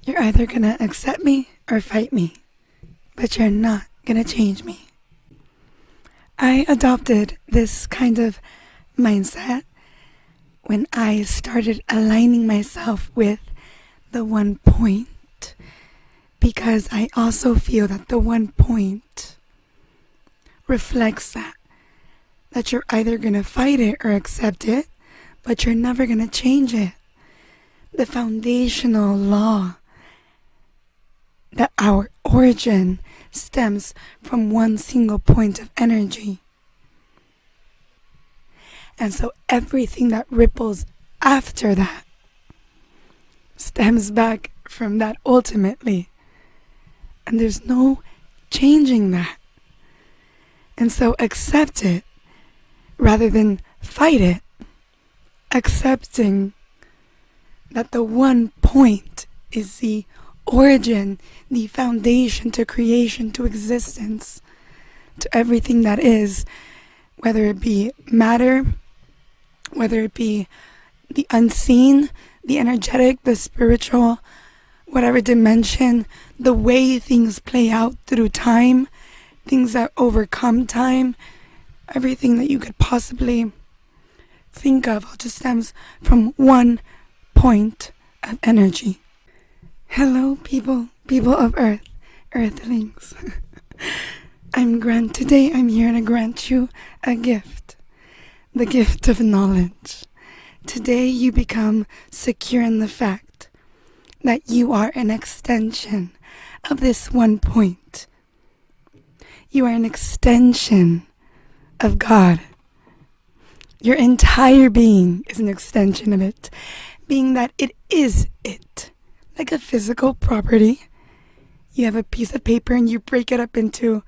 You're either gonna accept me or fight me, but you're not gonna change me. I adopted this kind of mindset when I started aligning myself with the one point, because I also feel that the one point reflects that you're either gonna fight it or accept it, but you're never gonna change it. The foundational law that our origin stems from one single point of energy. And so everything that ripples after that stems back from that ultimately. And there's no changing that. And so accept it rather than fight it. Accepting that the one point is the origin, the foundation to creation, to existence, to everything that is, whether it be matter, whether it be the unseen, the energetic, the spiritual, whatever dimension, the way things play out through time, things that overcome time, everything that you could possibly think of all just stems from one point of energy. Hello, people of Earth, Earthlings. Today I'm here to grant you a gift, the gift of knowledge. Today you become secure in the fact that you are an extension of this one point. You are an extension of God. Your entire being is an extension of it, being that it is it. Like a physical property. You have a piece of paper and you break it up into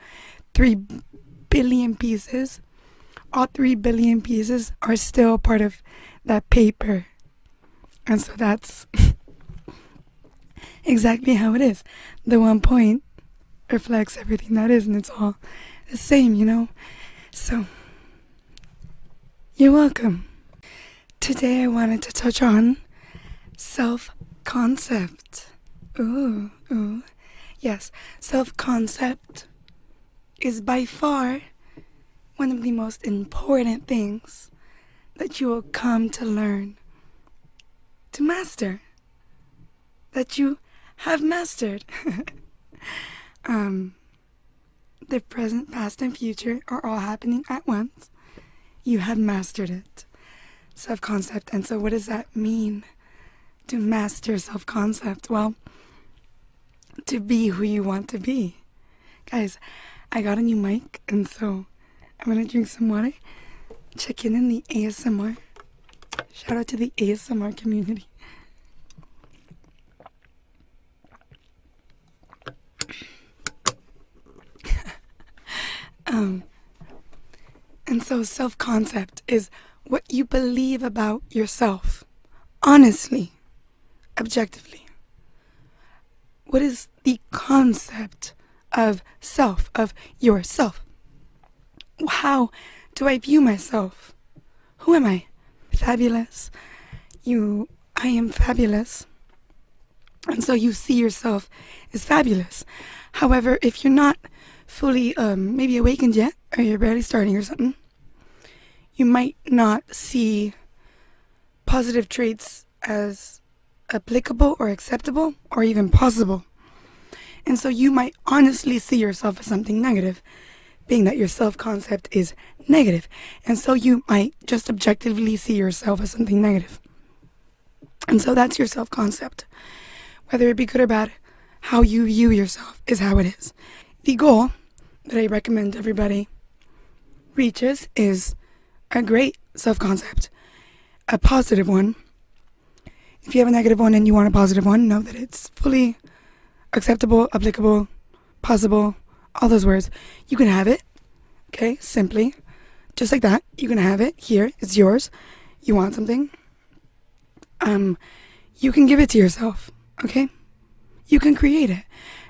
3 billion pieces. All 3 billion pieces are still part of that paper. And so that's exactly how it is. The one point reflects everything that is, and it's all the same, you know? So, you're welcome. Today I wanted to touch on self-concept. Ooh. Yes, self-concept is by far one of the most important things that you will come to learn, to master, that you have mastered. The present, past, and future are all happening at once. You have mastered it. Self-concept. And so what does that mean? To master self-concept? Well, to be who you want to be. Guys, I got a new mic, and so I'm gonna drink some water. Check in the ASMR. Shout out to the ASMR community. And so self-concept is what you believe about yourself. Honestly. Objectively. What is the concept of self, of yourself? How do I view myself? Who am I? Fabulous. I am fabulous. And so you see yourself as fabulous. However, if you're not fully maybe awakened yet, or you're barely starting or something, you might not see positive traits as applicable or acceptable or even possible. And so you might honestly see yourself as something negative, being that your self-concept is negative. And so you might just objectively see yourself as something negative. And so that's your self-concept. Whether it be good or bad, how you view yourself is how it is. The goal that I recommend everybody reaches is a great self-concept, a positive one. If you have a negative one and you want a positive one, know that it's fully acceptable, applicable, possible, all those words. You can have it, okay, simply, just like that. You can have it here, it's yours. You want something, you can give it to yourself, okay? You can create it.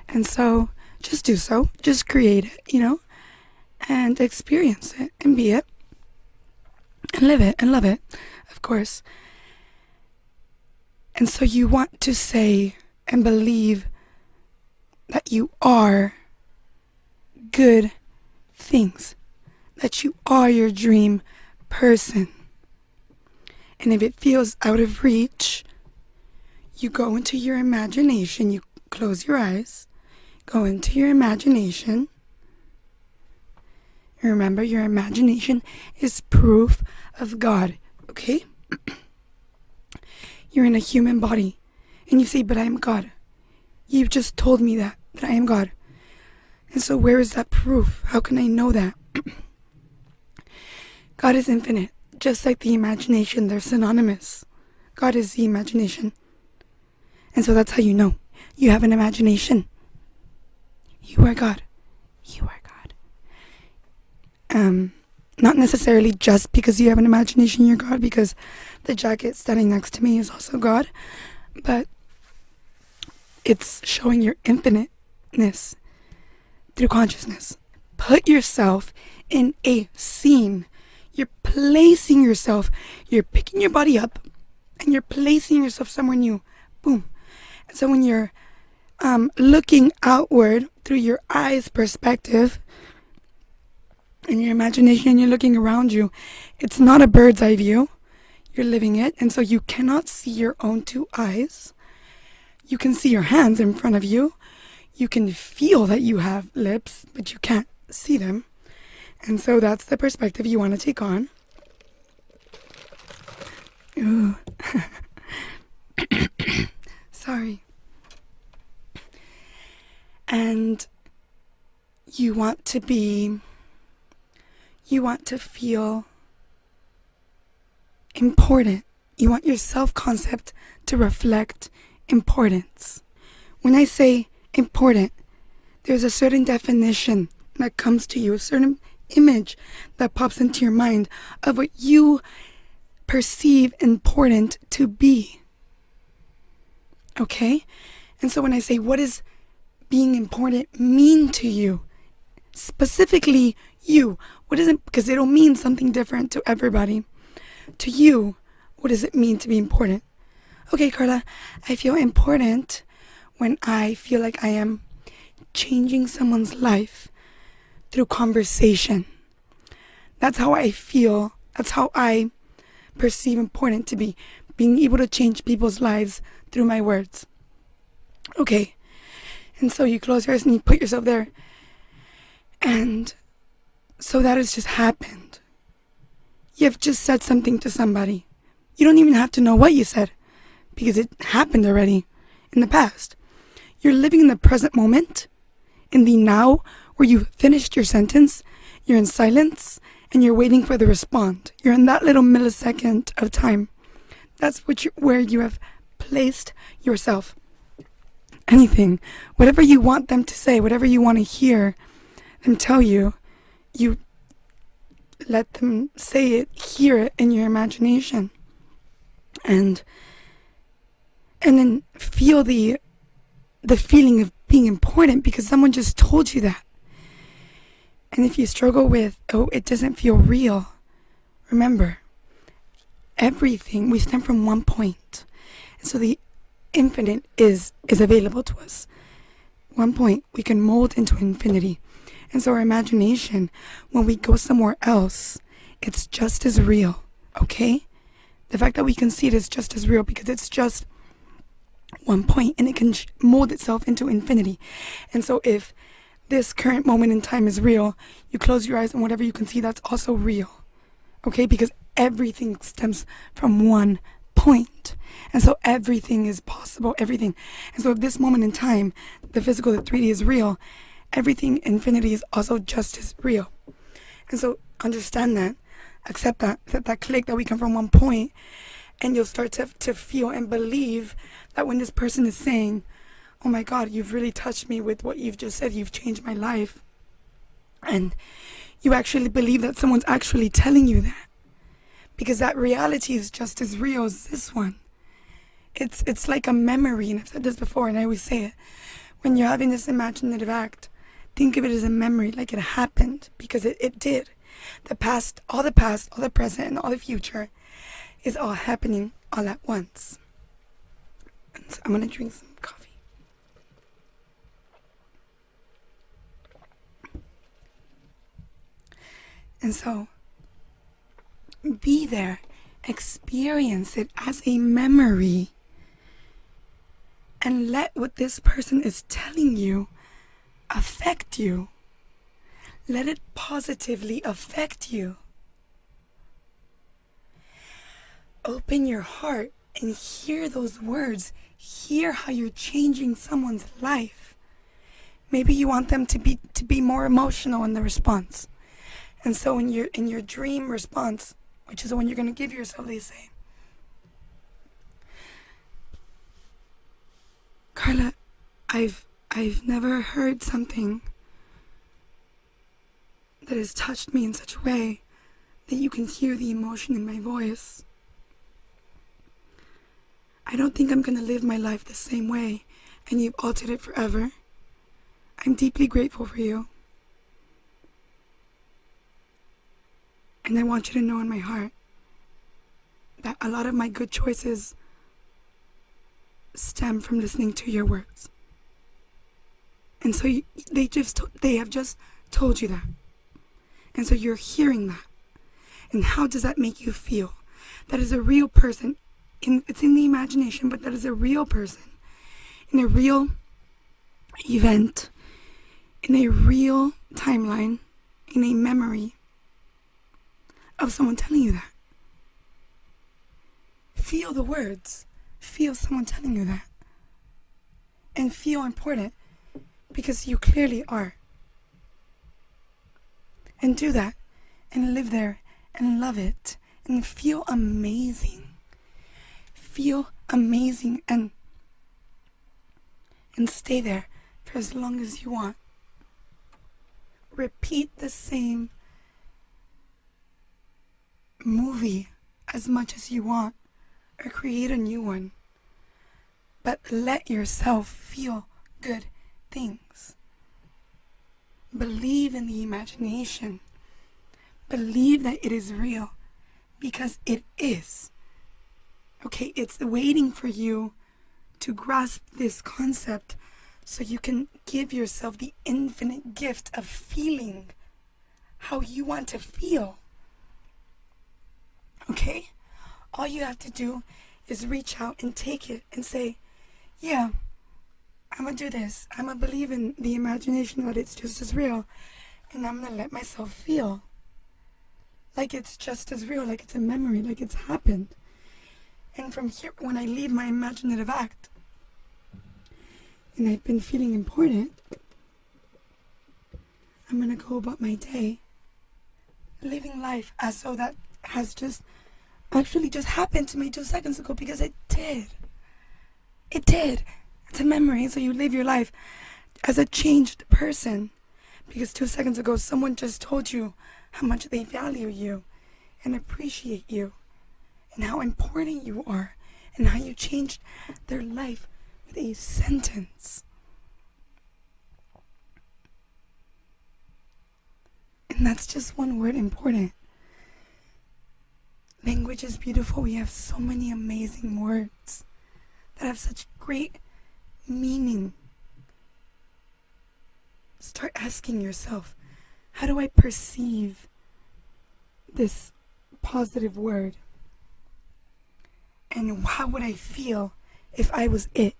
And so, just do so, just create it, you know, and experience it, and be it, and live it, and love it, of course. And so you want to say and believe that you are good things, that you are your dream person. And if it feels out of reach, you go into your imagination, you close your eyes, go into your imagination. Remember, your imagination is proof of God, okay? You're in a human body, and you say, but I am God. You just told me that I am God. And so where is that proof? How can I know that? God is infinite. Just like the imagination, they're synonymous. God is the imagination. And so that's how you know. You have an imagination. You are God. You are God. Not necessarily just because you have an imagination you're God, because the jacket standing next to me is also God. But it's showing your infiniteness through consciousness. Put yourself in a scene. You're placing yourself. You're picking your body up and you're placing yourself somewhere new. Boom. And so when you're looking outward through your eyes perspective and your imagination, and you're looking around you, it's not a bird's eye view. You're living it. And so you cannot see your own two eyes. You can see your hands in front of you. You can feel that you have lips, but you can't see them. And so that's the perspective you want to take on. Ooh. Sorry. And you want to feel important. You want your self-concept to reflect importance. When I say important, there's a certain definition that comes to you, a certain image that pops into your mind of what you perceive important to be. Okay? And so when I say, what does being important mean to you? Specifically you. What is it? Because it'll mean something different to everybody. To you, what does it mean to be important? Okay, Carla, I feel important when I feel like I am changing someone's life through conversation. That's how I feel. That's how I perceive important to be. Being able to change people's lives through my words. Okay. And so you close your eyes and you put yourself there. And so that has just happened. You've just said something to somebody. You don't even have to know what you said, because it happened already in the past. You're living in the present moment, in the now, where you've finished your sentence, you're in silence, and you're waiting for the response. You're in that little millisecond of time. That's where you have placed yourself. Anything, whatever you want them to say, whatever you want to hear them tell you, you let them say it, hear it in your imagination. And then feel the feeling of being important because someone just told you that. And if you struggle with, oh, it doesn't feel real, remember, everything, we stem from one point. And so the infinite is available to us. One point, we can mold into infinity. And so our imagination, when we go somewhere else, it's just as real, okay? The fact that we can see it is just as real because it's just one point and it can mold itself into infinity. And so if this current moment in time is real, you close your eyes and whatever you can see, that's also real, okay? Because everything stems from one point. And so everything is possible, everything. And so if this moment in time, the physical, the 3D is real, everything, infinity is also just as real. And so understand that, accept that click that we come from one point, and you'll start to feel and believe that when this person is saying, oh my God, you've really touched me with what you've just said, you've changed my life. And you actually believe that someone's actually telling you that. Because that reality is just as real as this one. It's like a memory, and I've said this before, and I always say it. When you're having this imaginative act, think of it as a memory, like it happened, because it did. The past, all the present, and all the future is all happening all at once. And so I'm going to drink some coffee. And so, be there, experience it as a memory, and let what this person is telling you affect you. Let it positively affect you. Open your heart and hear those words. Hear how you're changing someone's life. Maybe you want them to be more emotional in the response. And so in your dream response, which is the one you're going to give yourself, they say, Carla, I've never heard something that has touched me in such a way that you can hear the emotion in my voice. I don't think I'm going to live my life the same way, and you've altered it forever. I'm deeply grateful for you. And I want you to know in my heart that a lot of my good choices stem from listening to your words. And so they have just told you that. And so you're hearing that. And how does that make you feel? That is a real person. It's in the imagination, but that is a real person in a real event, in a real timeline, in a memory of someone telling you that. Feel the words. Feel someone telling you that. And feel important, because you clearly are. And do that, and live there, and love it, and feel amazing. Feel amazing, and stay there for as long as you want. Repeat the same movie as much as you want, or create a new one. But let yourself feel good things. Believe in the imagination. Believe that it is real, because it is. Okay, it's waiting for you to grasp this concept so you can give yourself the infinite gift of feeling how you want to feel. Okay? All you have to do is reach out and take it and say, yeah, I'm gonna do this. I'm gonna believe in the imagination that it's just as real, and I'm gonna let myself feel like it's just as real, like it's a memory, like it's happened. And from here, when I leave my imaginative act, and I've been feeling important, I'm gonna go about my day living life as though that has just happened to me 2 seconds ago, because it did. It did. It's a memory, so you live your life as a changed person, because 2 seconds ago someone just told you how much they value you and appreciate you, and how important you are, and how you changed their life with a sentence. And that's just one word, important. Language is beautiful. We have so many amazing words that have such great meaning. Start asking yourself, how do I perceive this positive word? And how would I feel if I was it?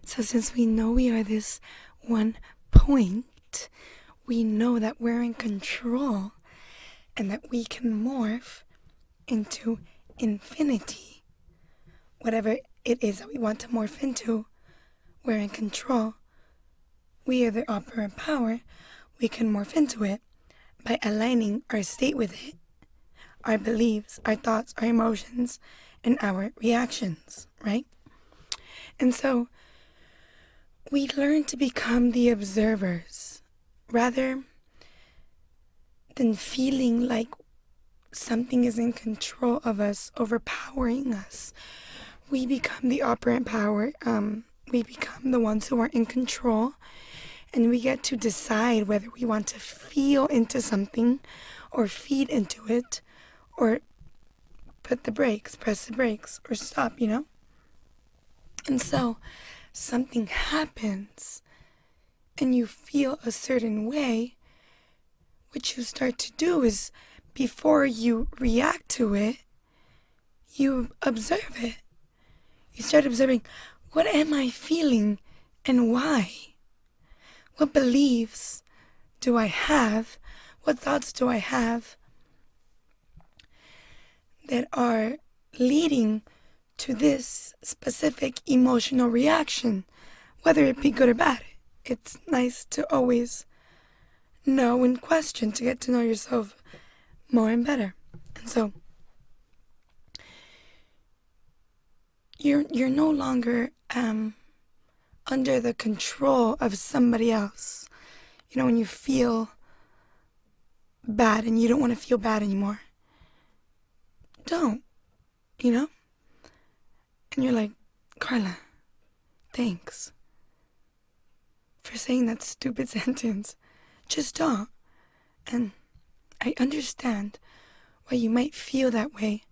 So since we know we are this one point, we know that we're in control and that we can morph into infinity. Whatever it is that we want to morph into, we're in control. We are the operant power. We can morph into it by aligning our state with it, our beliefs, our thoughts, our emotions, and our reactions, right? And so we learn to become the observers rather than feeling like something is in control of us, overpowering us. We become the operant power. We become the ones who are in control, and we get to decide whether we want to feel into something or feed into it, or press the brakes, or stop, And so something happens, and you feel a certain way, what you start to do is, before you react to it, you observe it. You start observing, what am I feeling and why? What beliefs do I have? What thoughts do I have that are leading to this specific emotional reaction, whether it be good or bad? It's nice to always know and question to get to know yourself more and better. And so you're no longer under the control of somebody else. You know, when you feel bad and you don't want to feel bad anymore, don't, you know? And you're like, Carla, thanks for saying that stupid sentence. Just don't. And I understand why you might feel that way.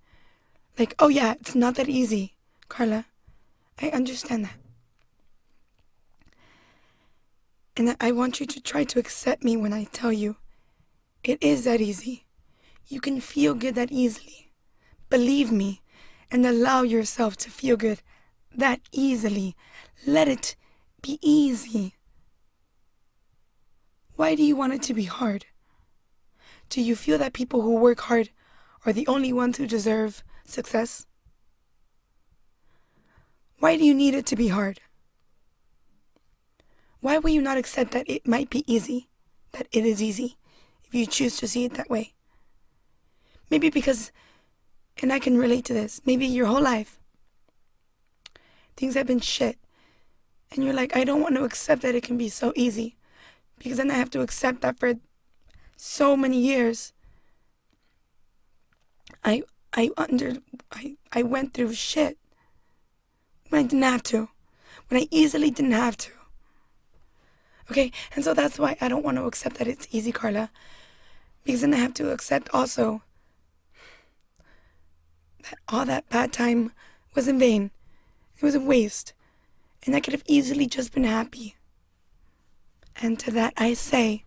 Like, oh yeah, it's not that easy, Carla. I understand that. And I want you to try to accept me when I tell you it is that easy. You can feel good that easily. Believe me, and allow yourself to feel good that easily. Let it be easy. Why do you want it to be hard? Do you feel that people who work hard are the only ones who deserve success? Why do you need it to be hard? Why will you not accept that it might be easy, that it is easy, if you choose to see it that way? Maybe because, and I can relate to this, maybe your whole life, things have been shit, and you're like, I don't want to accept that it can be so easy, because then I have to accept that for so many years, I went through shit when I didn't have to, when I easily didn't have to. Okay, and so that's why I don't want to accept that it's easy, Carla, because then I have to accept also that all that bad time was in vain. It was a waste, and I could have easily just been happy. And to that I say,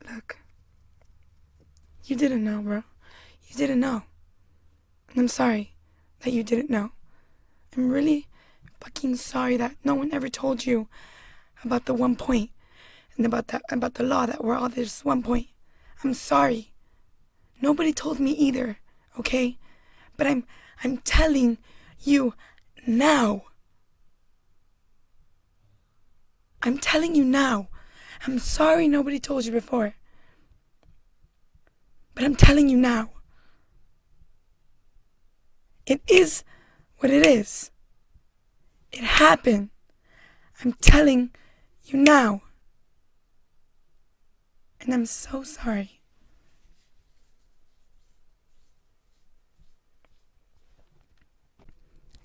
look, you didn't know, bro. You didn't know. And I'm sorry that you didn't know. I'm really fucking sorry that no one ever told you about the 1 point and about the law that we're all this 1 point. I'm sorry. Nobody told me either, okay? But I'm telling you now. I'm telling you now. I'm sorry nobody told you before. But I'm telling you now. It is what it is. It happened. I'm telling you now. And I'm so sorry.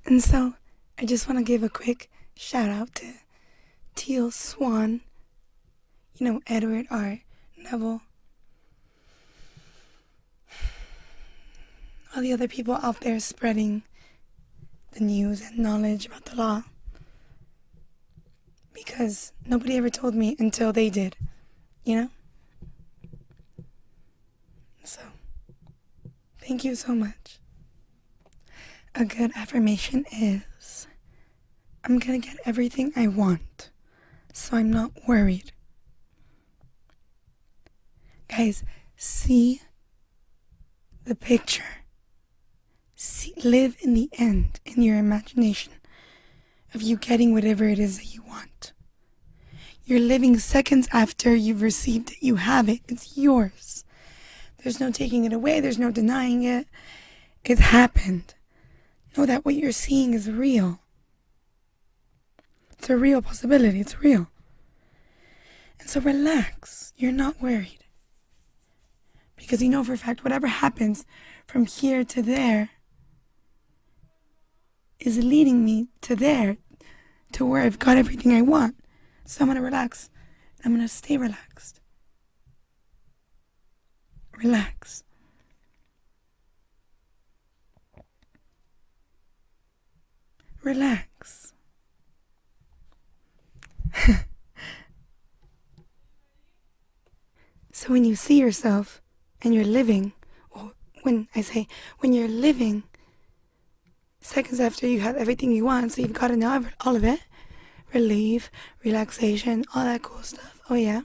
And so, I just want to give a quick shout out to Teal Swan, Edward R. Neville, all the other people out there spreading the news and knowledge about the law. Because nobody ever told me until they did, So, thank you so much. A good affirmation is, I'm gonna get everything I want, so I'm not worried. Guys, see the picture. Live in the end, in your imagination, of you getting whatever it is that you want. You're living seconds after you've received it. You have it. It's yours. There's no taking it away. There's no denying it. It's happened. Know that what you're seeing is real. It's a real possibility. It's real. And so relax. You're not worried. Because you know for a fact, whatever happens from here to there is leading me to there, to where I've got everything I want. So I'm going to relax. I'm going to stay relaxed. Relax. Relax. So when you see yourself and you're living, or when you're living, seconds after you have everything you want, so you've gotten all of it, relief, relaxation, all that cool stuff. Oh yeah.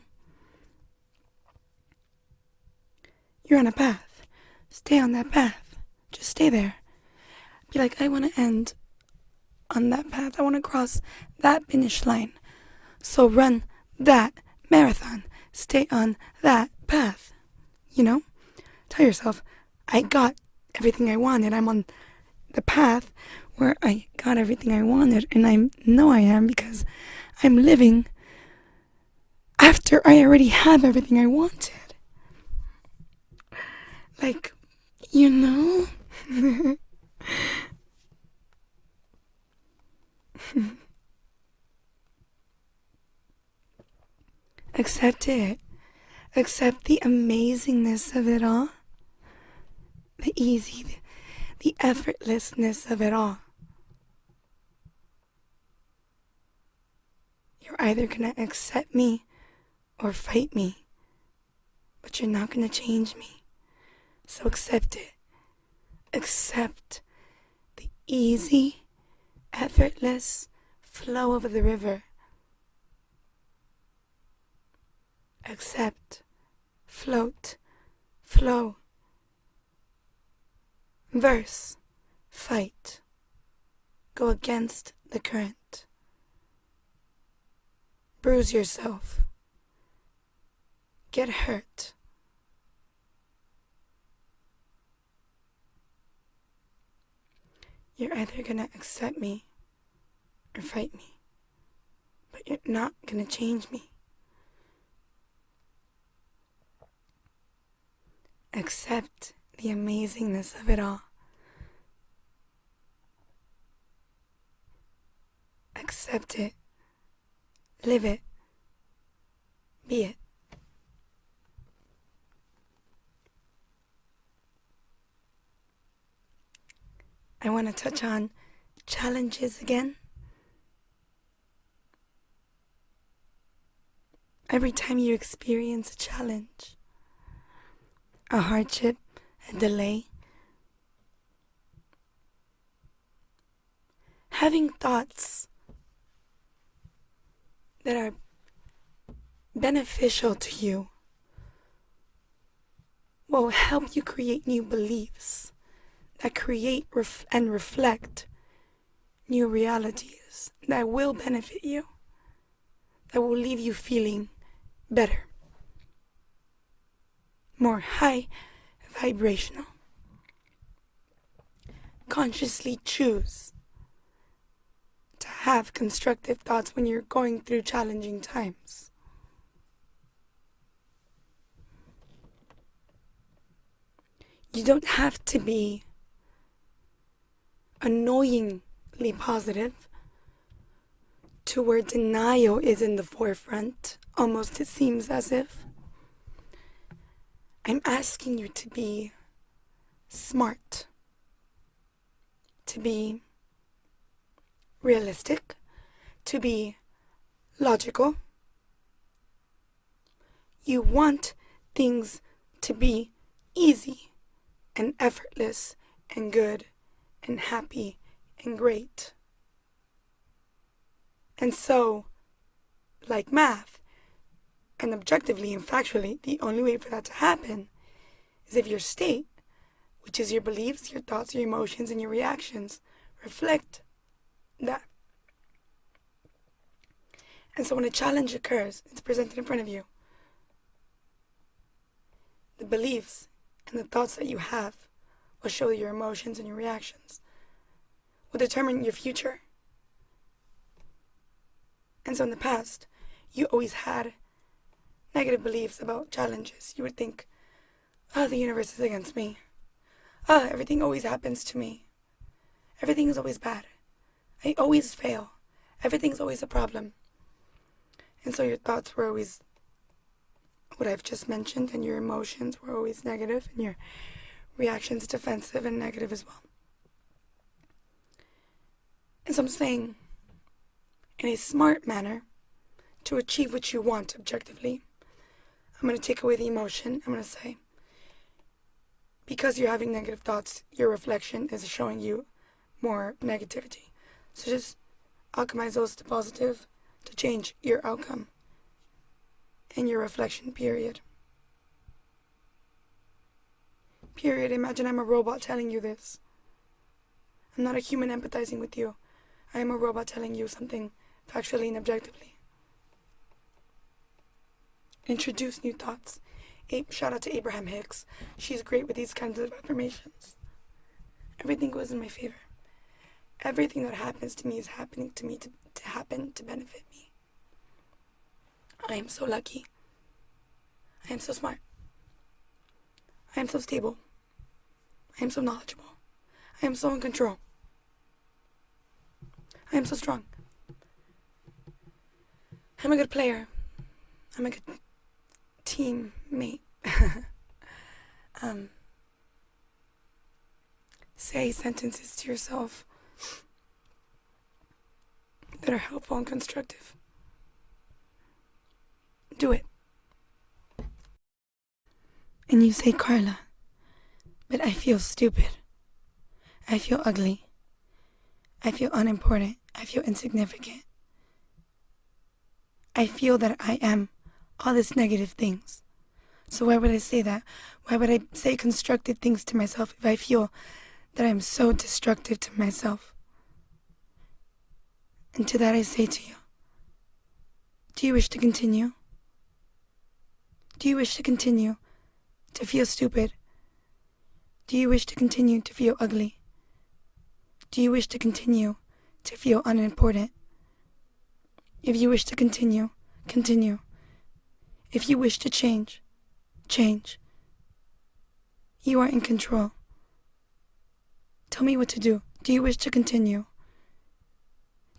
You're on a path. Stay on that path. Just stay there. Be like, I want to end on that path. I want to cross that finish line. So run that marathon. Stay on that path. You know? Tell yourself, I got everything I wanted. I'm on the path where I got everything I wanted. And I know I am because I'm living after I already have everything I wanted. Like, you know? Accept it. Accept the amazingness of it all. The easy, the effortlessness of it all. You're either gonna accept me or fight me, but you're not gonna change me. So accept it. Accept the easy, effortless flow of the river. Accept, float, flow. Verse, fight. Go against the current. Bruise yourself. Get hurt. You're either gonna accept me or fight me, but you're not gonna change me. Accept the amazingness of it all. Accept it. Live it. Be it. I want to touch on challenges again. Every time you experience a challenge, a hardship, a delay, having thoughts that are beneficial to you will help you create new beliefs that create and reflect new realities that will benefit you, that will leave you feeling better, more high vibrational. Consciously choose to have constructive thoughts when you're going through challenging times. You don't have to be annoyingly positive to where denial is in the forefront. Almost it seems as if. I'm asking you to be smart, to be realistic, to be logical. You want things to be easy and effortless and good and happy and great. And so, like math, and objectively and factually, the only way for that to happen is if your state, which is your beliefs, your thoughts, your emotions, and your reactions, reflect that. And so when a challenge occurs, it's presented in front of you. The beliefs and the thoughts that you have will show your emotions and your reactions, will determine your future. And so in the past, you always had negative beliefs about challenges. You would think, oh, the universe is against me. Oh, everything always happens to me. Everything is always bad. I always fail. Everything's always a problem. And so your thoughts were always what I've just mentioned, and your emotions were always negative, and your reactions defensive and negative as well. And so I'm saying, in a smart manner, to achieve what you want objectively, I'm going to take away the emotion. I'm going to say, because you're having negative thoughts, your reflection is showing you more negativity. So just alchemize those to positive to change your outcome and your reflection, period. Period. Imagine I'm a robot telling you this. I'm not a human empathizing with you. I am a robot telling you something factually and objectively. Introduce new thoughts. Shout out to Abraham Hicks. She's great with these kinds of affirmations. Everything goes in my favor. Everything that happens to me is happening to me to happen to benefit me. I am so lucky. I am so smart. I am so stable. I am so knowledgeable. I am so in control. I am so strong. I'm a good player. I'm a good teammate. Say sentences to yourself that are helpful and constructive. Do it. And you say, Carla, but I feel stupid. I feel ugly. I feel unimportant. I feel insignificant. I feel that I am all these negative things. So why would I say that? Why would I say constructive things to myself if I feel that I'm so destructive to myself? And to that I say to you, do you wish to continue? Do you wish to continue to feel stupid? Do you wish to continue to feel ugly? Do you wish to continue to feel unimportant? If you wish to continue, continue. If you wish to change, change. You are in control. Tell me what to do. Do you wish to continue?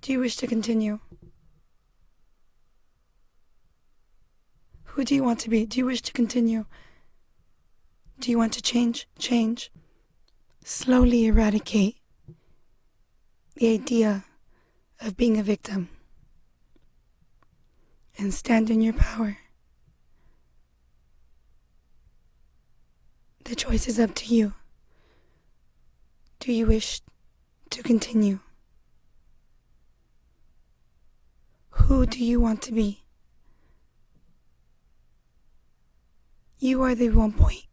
Do you wish to continue? Who do you want to be? Do you wish to continue? Do you want to change? Change. Slowly eradicate the idea of being a victim and stand in your power. The choice is up to you. Do you wish to continue? Who do you want to be? You are the 1 point.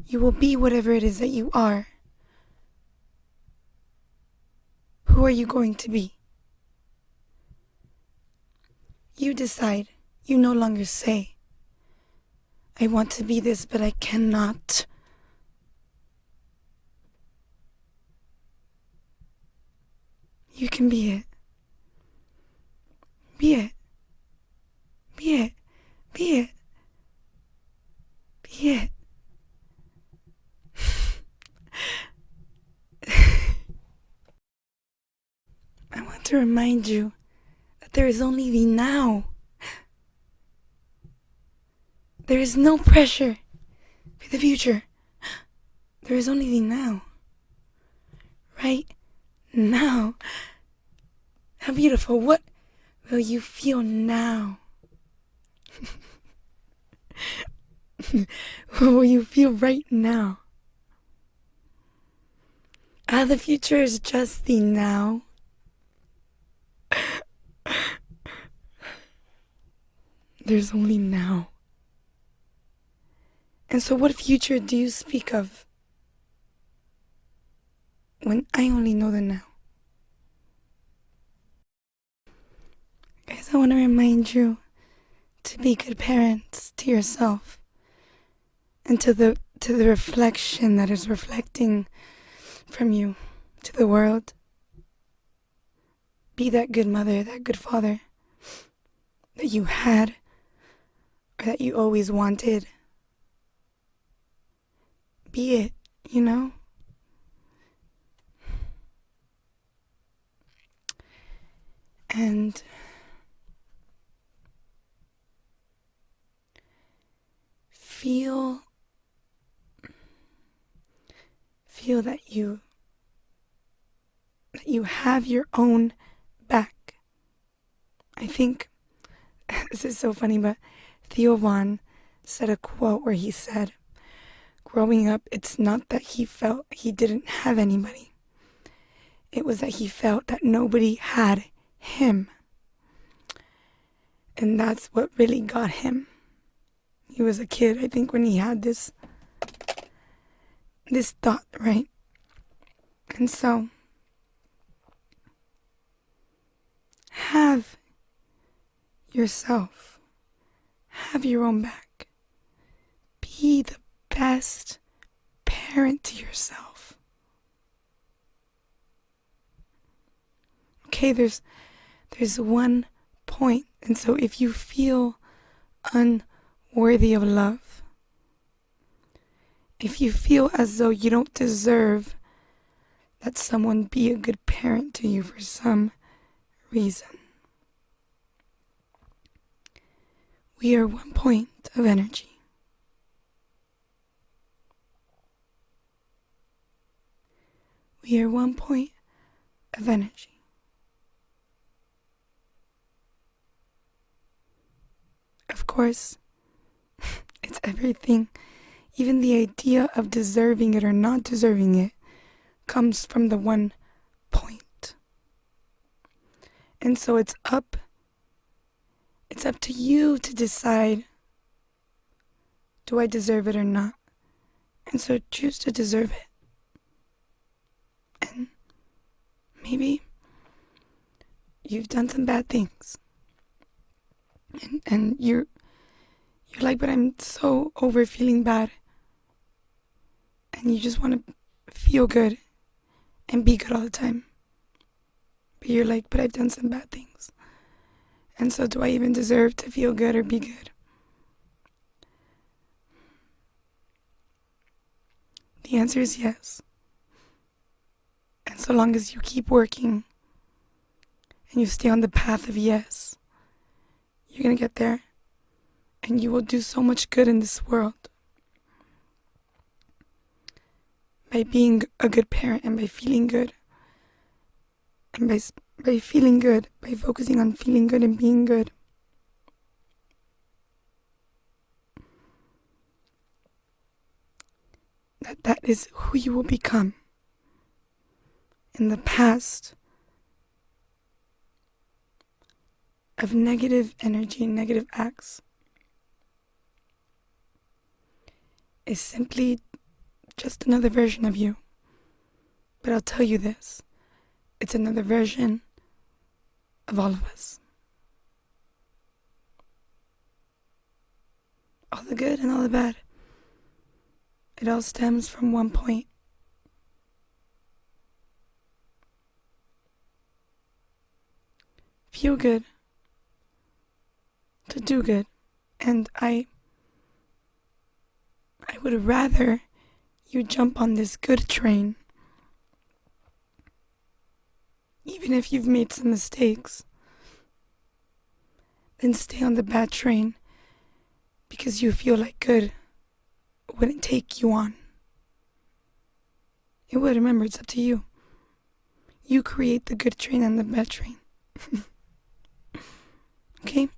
You will be whatever it is that you are. Who are you going to be? You decide. You no longer say, I want to be this, but I cannot. You can be it. Be it. Be it. Be it. Be it. I want to remind you that there is only the now. There is no pressure for the future. There is only the now. Right now. How beautiful. What will you feel now? What will you feel right now? The future is just the now. There's only now. And so what future do you speak of when I only know the now? Guys, I want to remind you to be good parents to yourself and to the reflection that is reflecting from you to the world. Be that good mother, that good father that you had or that you always wanted. Be it, you know? And feel that you have your own back. I think this is so funny, but Theo Von said a quote where he said, growing up, it's not that he felt he didn't have anybody. It was that he felt that nobody had him. And that's what really got him. He was a kid, I think, when he had this thought, right? And so, have yourself. Have your own back. Be the best parent to yourself. Okay, there's one point. And so if you feel unworthy of love, if you feel as though you don't deserve that someone be a good parent to you for some reason, we are one point of energy. We are one point of energy. Of course, it's everything. Even the idea of deserving it or not deserving it comes from the one point. And so it's up to you to decide, do I deserve it or not? And so choose to deserve it. And maybe you've done some bad things. And you're like, but I'm so over feeling bad. And you just want to feel good and be good all the time. But you're like, but I've done some bad things. And so do I even deserve to feel good or be good? The answer is yes. And so long as you keep working and you stay on the path of yes, you're going to get there. And you will do so much good in this world. By being a good parent and by feeling good. And by feeling good, by focusing on feeling good and being good. That is who you will become. In the past of negative energy and negative acts is simply just another version of you. But I'll tell you this, it's another version of all of us. All the good and all the bad. It all stems from one point. Feel good. To do good. And I would rather you jump on this good train, even if you've made some mistakes, than stay on the bad train because you feel like good wouldn't take you on. It would. Remember, it's up to you. You create the good train and the bad train. Okay?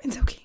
It's okay.